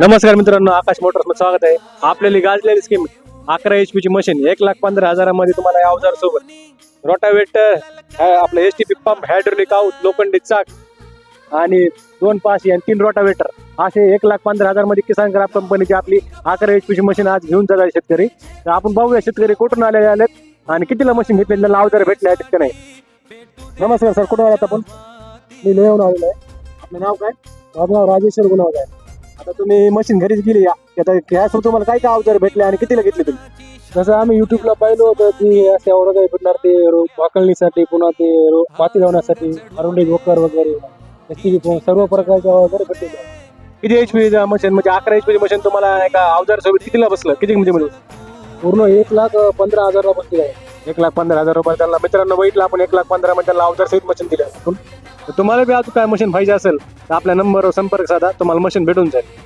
नमस्कार मित्रांनो, आकाश मोटर्स मध्ये स्वागत आहे. आपल्याला गाजलेली स्कीम 11 HP ची मशीन 1,15,000 मध्ये तुम्हाला या अवजार सोबत रोटावेटर, आपलं STP पंप, हायड्रोलिक आउट, लोखंडी चाक आणि 2 पाशी आणि 3 रोटावेटर असे 1,15,000 मध्ये किसान क्राफ्ट कंपनीची आपली 11 HP ची मशीन आज घेऊन जातात शेतकरी. तर आपण बघूया शेतकरी कुठून आलेले आहेत आणि कितीला मशीन घेतली, त्यांना अवजार भेटले आहेत का नाही. नमस्कार सर, कुठून आलात आपण? मी लेहून आलेलो आहे. आपलं नाव काय? माझं नाव राजेश्वर गुणवत आहे. आता तुम्ही मशीन घरीच गेली या गॅसवर तुम्हाला काय काय अवजार भेटले आणि कितीला घेतले तुम्ही? जसं आम्ही युट्यूबला पाहिलं होतं की असे औरत भेटणार ते वाकळणीसाठी, पुन्हा ते माती लावण्यासाठी, अरुंडी वकर वगैरे STP सर्व प्रकारच्या वगैरे भेटले. किती HP मशीन म्हणजे 11 HP मशीन तुम्हाला एका अवजार सोबत कितीला बसलं? किती म्हणजे पूर्ण 1,15,000 बसले आहे. 1,15,000 रुपये त्यांना मित्रांनो बघितलं आपण 1,15,000 मध्ये त्यांना अवजार सहित मशीन दिलं. तर तुम्हाला बी अजून काय मशीन पाहिजे असेल तर आपल्या नंबरवर संपर्क साधा, तुम्हाला मशीन भेटून जाईल.